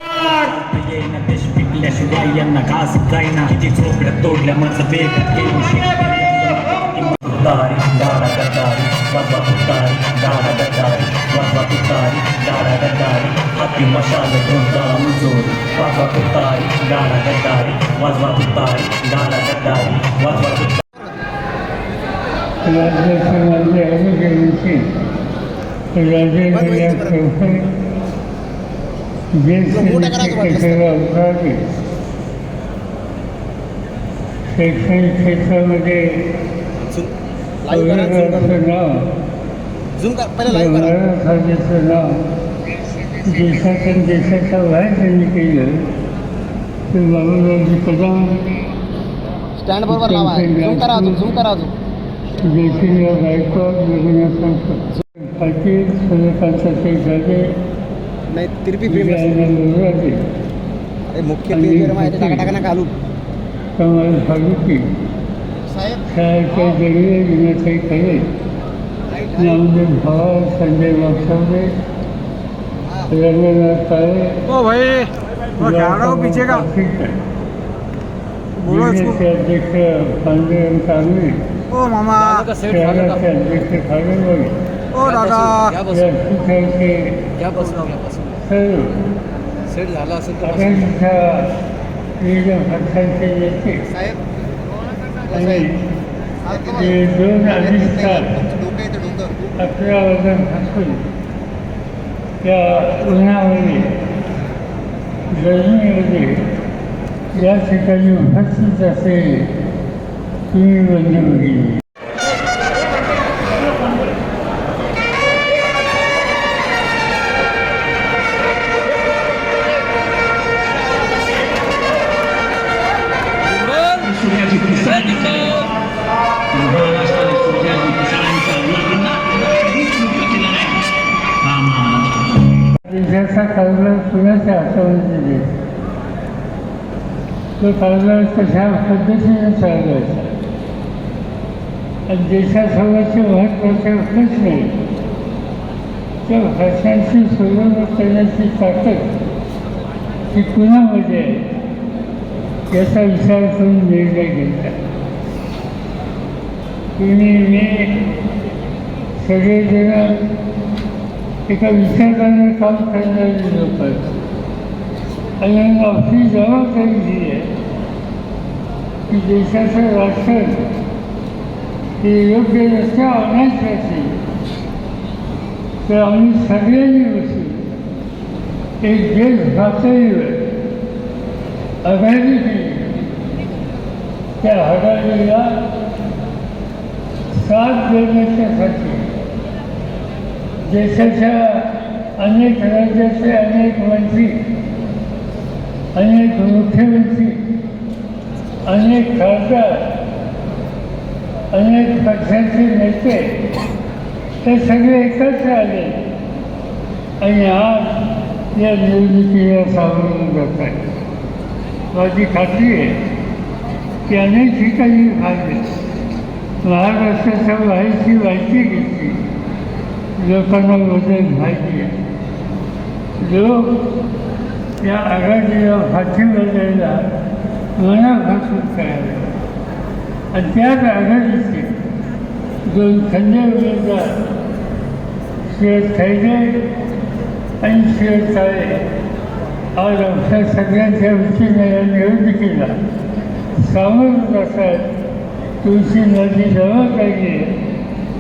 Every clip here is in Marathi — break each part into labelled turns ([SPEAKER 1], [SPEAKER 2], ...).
[SPEAKER 1] येईना देश पिकल्याशिवाय यांना घास जाईना किती झोपड्या तोडल्या माझं वेग तुतारी गाडा गद्दारी वाजवा तुतारी गाडा गद्दारी वाजवा तुतारी गाडा गद्दारी हाती मशाल घेऊन चला मुजोरी वाजवा तुतारी गाडा गद्दारी वाजवा तुतारी गाडा गद्दारी वाजवा तुतारी
[SPEAKER 2] शैक्षणिक क्षेत्रामध्ये नाव देशाच्या देशाच्या बाहेर त्यांनी केलं तर बाबाजी कदम
[SPEAKER 3] स्टँड बरोबर लावा झूम करा
[SPEAKER 2] जयसिंगराव गायकवाड रघुनाथ पाटील सूर्यकांत झाले
[SPEAKER 3] नाही तिरपी मुख्य टाका घालू
[SPEAKER 2] कमाल फारुकी शाळेच्या जडवे विनाताई खरे नामदेव भवार संजय वागसावरे रंगनाथ काळे अध्यक्ष पांडुरंग कांबळे शहराचे अध्यक्ष खाडेवाडी आघाडीच्या विविध पक्षांचे नेते आणि 2-2.5 तास 11 वाजल्यापासून त्या उन्हामध्ये गरमीमध्ये या ठिकाणी उपस्थित असलेले तुम्ही बंधू भगिनी देशाचा कारभार पुण्याच्या हातामध्ये देत तो कारभार कशा पद्धतीने चालवायचा आणि देशासोबतचे महत्त्वाचे प्रश्न त्या प्रश्नांची सोडवणूक करण्याची ताकद ही कुणामध्ये आहे याचा विचार करून निर्णय घेतला. तुम्ही मी सगळेजण एका विचाराने काम करणारे लोक आहेत आणि आपली जबाबदारी ही आहे की देशाचं राष्ट्र हे योग्य रस्त्यावर आणायचं असेल तर आम्ही सगळ्यांनी बसून एक देश पातळीवर आघाडी केली. त्या आघाडीला साथ देण्याच्यासाठी देशाच्या अनेक राज्याचे अनेक मंत्री अनेक मुख्यमंत्री अनेक खासदार अनेक पक्षांचे नेते हे सगळे एकत्र आले आणि आज या निवडणुकीला सामोरं जात आहे. माझी खात्री आहे की अनेक ठिकाणी भाग घेतला महाराष्ट्राच्या बाहेरची माहिती घेतली लोकांना बदल माहिती आहे. लोक या आघाडीला फाशी बदलायला मनापासून करावे आणि त्याच आघाडीचे 2 खंडे उमेदवार शरद खैरे आणि शरद काळे आज आमच्या सगळ्यांच्या वतीने या निवडणुकीला सामोरं जातात. तुमची माझी जबाबदारी आहे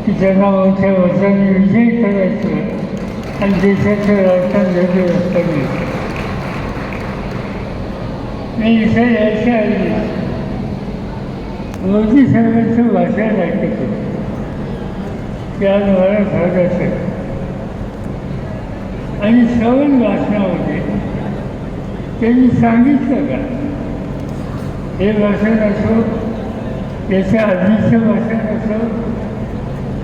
[SPEAKER 2] की त्यांना मोठ्या मताने विजयी करायचं आणि देशाचं राजकारण वेगळे रस्ता घ्यायचं. मी इथे यायच्या आधी मोदी साहेबांचं भाषण ऐकत होतो की आज मला सांगायचं आणि श्रवण भाषणामध्ये त्यांनी सांगितलं का हे भाषण असो याच्या आधीचं भाषण असो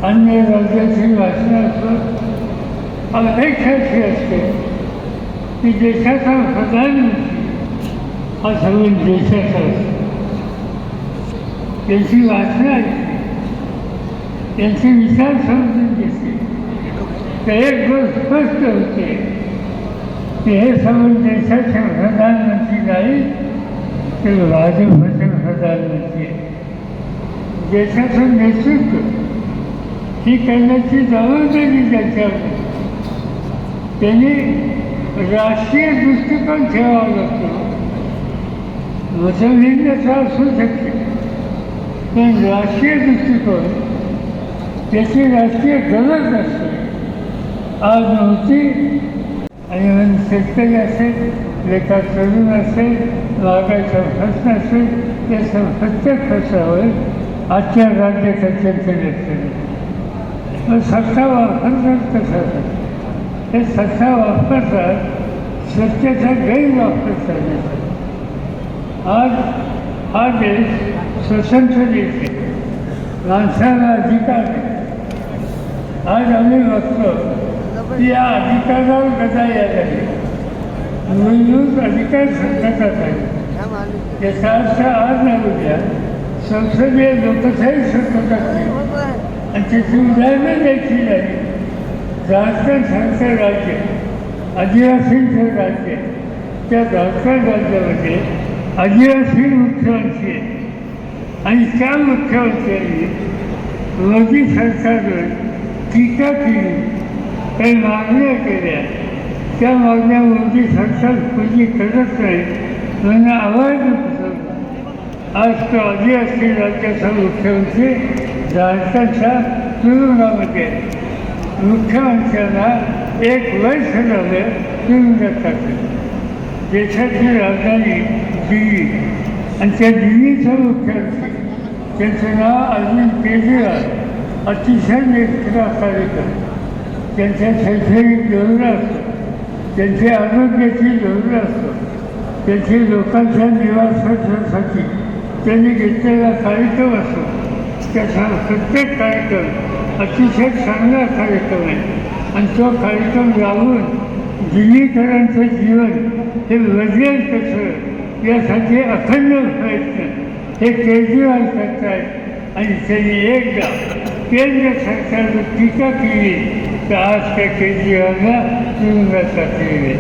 [SPEAKER 2] अन्य राज्याची भाषणं असो एक अशी असते की देशाचा प्रधानमंत्री हा सगळं देशाचा असतो. त्यांची भाषणं ऐकली त्यांचे विचार समजून घेतले तर एक गोष्ट स्पष्ट होते की हे सगळं देशाचे प्रधानमंत्री नाही, ते भाजपचे प्रधानमंत्री आहे. देशाचं नेतृत्व ही करण्याची जबाबदारी त्याच्यावर. त्यांनी राष्ट्रीय दृष्टिकोन ठेवावा लागतो. मतभिन्नता असू शकते, पण राष्ट्रीय दृष्टिकोन त्याची राष्ट्रीय गरज असते. आज नव्हती. आणि मग शेतकरी असेल, लेखा तरुण असेल, मागायचा प्रश्न असेल, त्या प्रत्येक प्रश्नावर आजच्या राज्यकर्त्यांचे लक्ष नाही. मग सत्ता वापरतात कसं? हे सत्ता वापरतात, सत्तेचा गैरवापर करण्यासाठी. आज हा देश स्वतंत्र देश आहे, माणसाला अधिकार आहे. आज आम्ही बघतो की या अधिकारावर गदा यायला मूलभूत अधिकार संकटात आहे. याचा अर्थ आज ना उद्या संसदीय लोकशाही संकटात नाही. आणि त्याची उदाहरणं द्यायची नाही. झारखंड सारखं राज्य, आदिवासींचं राज्य, त्या झारखंड राज्यामध्ये आदिवासी मुख्यमंत्री आहे. आणि त्या मुख्यमंत्र्यांनी मोदी सरकारवर टीका केली, काही मागण्या केल्या. त्या मागण्या मोदी सरकार पूर्ण करत नाही म्हणून आवाज उठवला. आज तो आदिवासी राज्याचा मुख्यमंत्री झारखंडच्या तुरुंगामध्ये मुख्यमंत्र्यांना 1 वर्ष झालं तुरुंगात टाकलं. देशाची राजधानी दिल्ली, आणि त्या दिल्लीचा मुख्यमंत्री त्यांचं नाव अरविंद केजरीवाल. अतिशय नेतृत्व कार्यक्रम, त्यांच्या शैक्षणिक धोरण असतो, त्यांची आरोग्याची धोरण असतो, त्यांची लोकांच्या निवासासाठी त्यांनी घेतलेला कार्यक्रम असतो. त्याचा प्रत्येक कार्यक्रम अतिशय चांगला कार्यक्रम आहे. आणि तो कार्यक्रम राबवून दिल्लीकरांचं जीवन हे बदलेल कसं यासाठी अखंड प्रयत्न हे केजरीवाल करत आहेत. आणि त्यांनी एकदा केंद्र सरकारवर टीका केली तर आज त्या केजरीवालला तुरुंगात टाकलेले.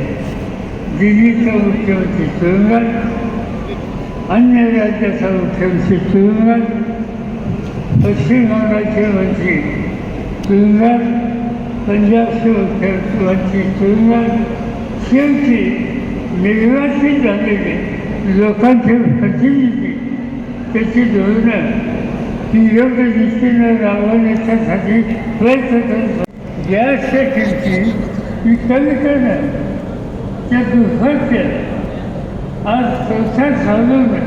[SPEAKER 2] दिल्लीचा मुख्यमंत्री तुरुंगात, अन्य राज्याचा मुख्यमंत्री तुरुंगात, पश्चिम बंगालचे मंत्री तुरुंगात, पंजाबचे मुख्यमंत्री तुरुंगात. शेवटी निर्वाचित झालेले लोकांचे प्रतिनिधी त्याची धोरणं ही योग्य दृष्टीनं राबवण्यासाठी प्रयत्न करतात. गॅसच्या किमती ही कमी करणं, त्या दुर्फळ केलं. आज संसार चालवणं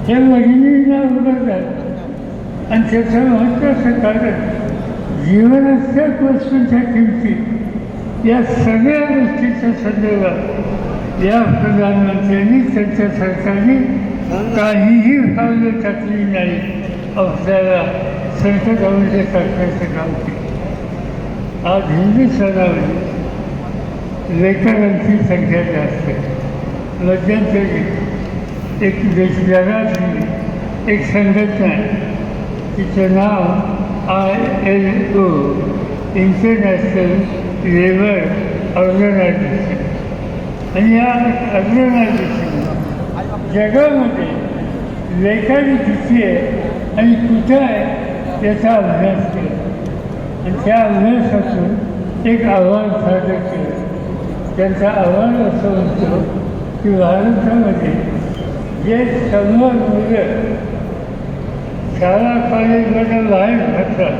[SPEAKER 2] हे महिलांना उघडतात. आणि त्याचं महत्त्वाचं कारण जीवनावश्यक वस्तूंच्या किमती या सगळ्या गोष्टीच्या संदर्भात या प्रधानमंत्र्यांनी त्यांच्या सरकारने काहीही पावलं टाकली नाही. आपल्याला संकटामध्ये टाकण्याचं काम केलं. आज हिंदुस्थानामध्ये लेखकांची संख्या जास्त आहे. मध्यंतरी एक जगातली एक संघटना आहे, तिचं नाव ILO, इंटरनॅशनल लेबर ऑर्गनायझेशन. आणि या ऑर्गनायझेशन जगामध्ये लेखन किती आहे आणि कुठं आहे याचा अभ्यास केला. आणि त्या अभ्यासातून एक अहवाल सादर केलं. त्यांचा अहवाल असं म्हणतो की भारतामध्ये जे सर्व मुलं शाळा कॉलेजमधून बाहेर पडतात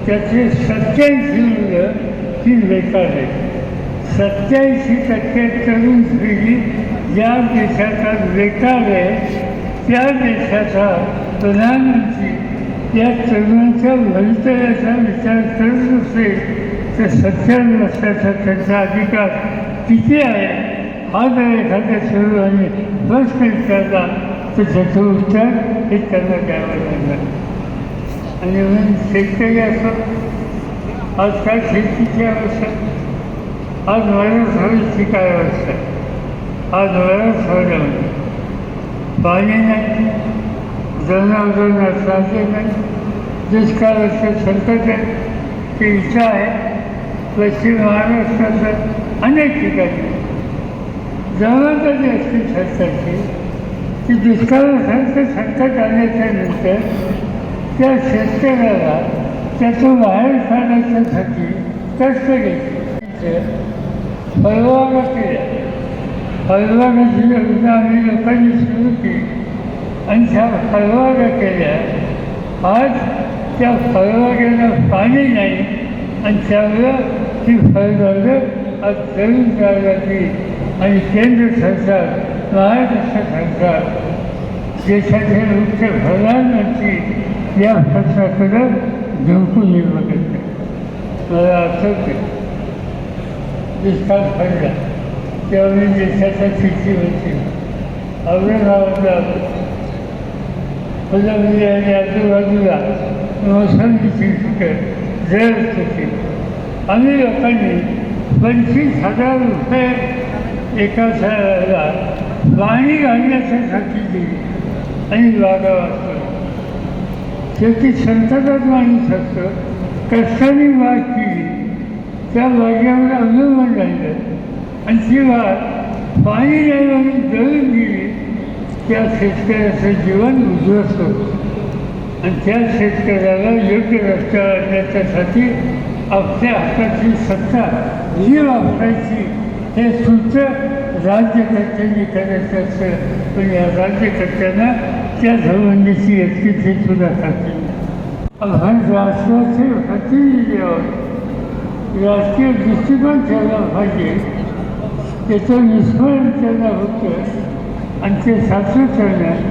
[SPEAKER 2] त्याचे 87 मुलं ही बेकार आहेत. 87% तरुण पिढी ज्या देशाचा बेकार आहे त्या देशाचा प्रधानमंत्री या तरुणांच्या भवितव्याचा विचार करत असेल तर 70 वर्षाचा त्यांचा अधिकार किती आहे हा जर एखाद्या तरुणाने प्रश्न विचारला तर त्याचं उत्तर हे त्यांना द्यावं लागणार. आणि म्हणून शेतकरी असो, आजकाल शेतीची अवस्था, आज मराठवाड्याची काय अवस्था आहे. आज मराठवाड्यामध्ये पाणी नाही, जनावरांना साधे नाही, दुष्काळाचं संकट आहे. ते इथं आहे. पश्चिम महाराष्ट्रात अनेक ठिकाणी जबाबदारी असते सरकारची की दुष्काळासारखं संकट आल्याच्या नंतर त्या शेतकऱ्याला त्यातून बाहेर काढण्यासाठी कष्ट घेतले फळबागा केल्या. फळबागाची योजना आम्ही लोकांनी सुरू केली आणि त्या फळबागा केल्या. आज त्या फळबागेला पाणी नाही आणि त्यामुळं ती फळबागं आज जळून लागली आणि केंद्र सरकार महाराष्ट्र सरकार देशाचे मुख्य प्रधानमंत्री या प्रश्नाकडं झुंकून बघत नाही. मला आठवते दुष्काळ पडला तेव्हा मी देशाच्या चिठ्ठीवरती औरंगाबादला फुलंबिरी आणि आजूबाजूला मोसंबीची पिकं जळत होती. आम्ही लोकांनी 25,000 रुपये एका सालाला पाणी घालण्यासाठी दिली आणि बागा वाचतो. शेवटी संकटात माणूस असतो, कष्टाने बाग केली, त्या बागेवर अवलंबून राहिलं आणि ती बाग पाणी नाही म्हणून जळून गेली. त्या शेतकऱ्याचं जीवन उद्ध्वस्त होतं आणि त्या शेतकऱ्याला योग्य रस्त्यावर आणण्याच्यासाठी आपल्या हाताची सत्ता जी वापरायची हे सूत्र राज्यकर्त्यांनी करायचं असतं. पण या राज्यकर्त्यांना त्या धर्मांची व्यक्ती सुद्धा करते. आपण राष्ट्राचे प्रतिनिधी आहोत, राजकीय दृष्टिकोन ठेवला पाहिजे. त्याचं विस्मरण त्यांना होतं आणि ते सासू करण्यात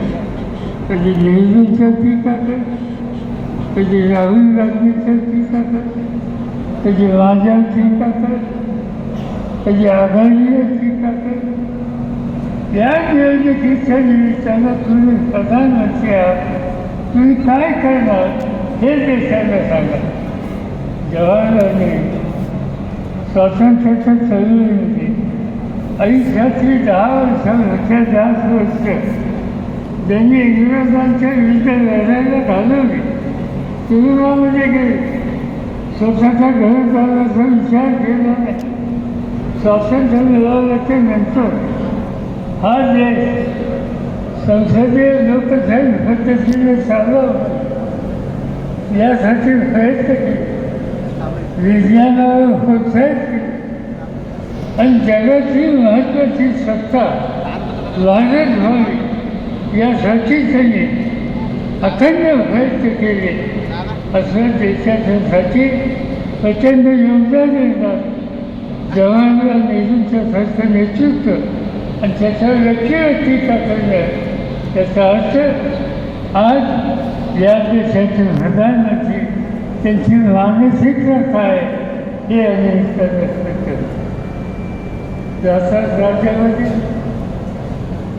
[SPEAKER 2] कधी नेहरूंच्या टीका कर, कधी राहुल गांधींच्या टीका कर, कधी माझ्यावर टीका कर, कधी आघाडीवर टीका कर. या निवडणुकीच्या निमित्तानं तुम्ही प्रधानमंत्री आहात, तुम्ही काय करणार हे देशाला सांगा. जवाहरलाल नेहरू स्वातंत्र्याच्या चळवळीमध्ये आयुष्यातली 10 वर्षांपेक्षा जास्त वर्ष त्यांनी इंग्रजांच्या विरुद्ध लढायला घालवली. तुरुंगामध्ये गेले, स्वतःच्या घर चालण्याचा विचार केला नाही. स्वातंत्र्य मिळवल्याच्या नंतर हा देश संसदीय लोकशाही पद्धतीने चालवला यासाठी प्रयत्न केले, विज्ञानावर प्रोत्साहित केले आणि जगाची महत्त्वाची सत्ता वाढत व्हावी यासाठी त्यांनी अखंड प्रयत्न केले. असं देशासाठी प्रचंड योगदान देतात जवाहरलाल नेहरूंचं सारखं नेतृत्व आणि त्याच्यावर व्यक्तिगत टीका करणं. याचा अर्थ आज या देशाचे प्रधानमंत्री त्यांची मानसिकता काय हे अनेक करतात. त्याचाच राज्यामध्ये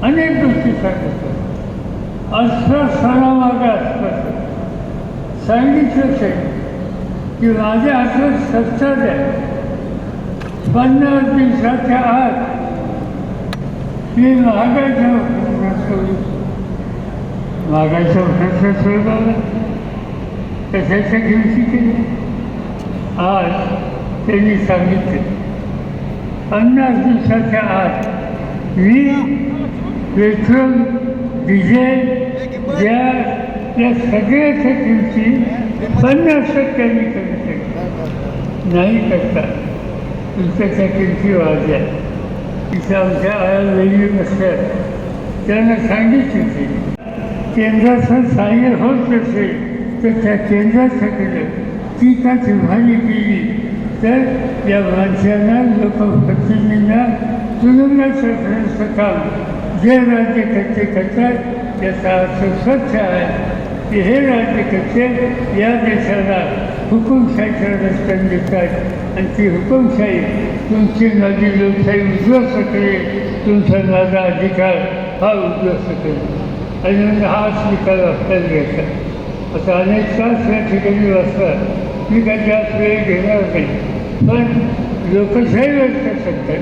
[SPEAKER 2] अनेक गोष्टी सांगतात. असं सणामागे असतात सांगितलंच आहे की माझ्या हातात सत्ता द्या, 50 दिवसाच्या आत मी महागाईचा प्रश्न सोडवला. कशाच्या दिवशी केली? आज त्यांनी सांगितलं 50 दिवसाच्या आत मी पेट्रोल, डिझेल, गॅस या सगळ्याच्या किमती 50% कमी शकतो. नाही करता तुमच्या किमती वाढल्या. तिथं आमच्या आया वेगळी नसतात त्यांना सांगितली होती केंद्राचं सहाय्य होत नसेल तर त्या केंद्राच्याकडे टीका चिव्हाणी केली तर या माणसांना लोकप्रतिनिधींना तुरुंगाचं करण्याचं काम जे राज्यकर्ते करतात याचा अर्थ स्वच्छ आहे की हे राज्यकर्ते या देशाला हुकुमशाहीच्या रस्त्याने देतात आणि ती हुकुमशाही तुमची माझी लोकशाही उद्ध्वस्त करेल, तुमचा माझा अधिकार हा उद्ध्वस्त करेल आणि म्हणजे हाच निकाल आपल्याला घ्यायचा. आता अनेक तास या ठिकाणी वाचतात, मी काही जास्त वेळ घेणार नाही. पण लोकशाहीवरचं संकट,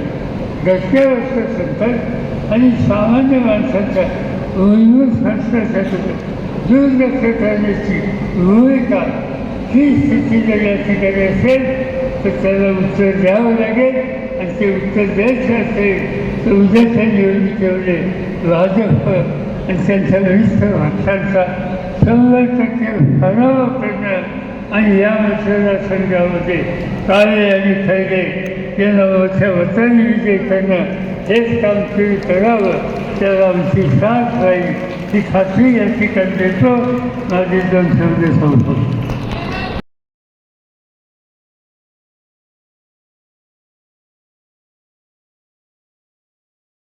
[SPEAKER 2] घटनेवरचं संकट आणि सामान्य माणसाच्या मूलभूत प्रश्नासाठी दुर्लक्ष करण्याची भूमिका ही स्थिती जर या ठिकाणी असेल तर त्याला उत्तर द्यावं लागेल आणि ते उत्तर द्यायचं असेल तर उद्याच्या निवडणुकीमध्ये भाजप आणि त्यांच्या वरिष्ठ पक्षांचा 100% पराभव करणं आणि या मतदारसंघामध्ये काळे आणि खैरे या नावाच्या वतनी विजय करणं हेच काम तुम्ही करावं, त्याला आमची साथ राहील ही खात्री या ठिकाणी देतो. माझे 2 शब्द संपवतो.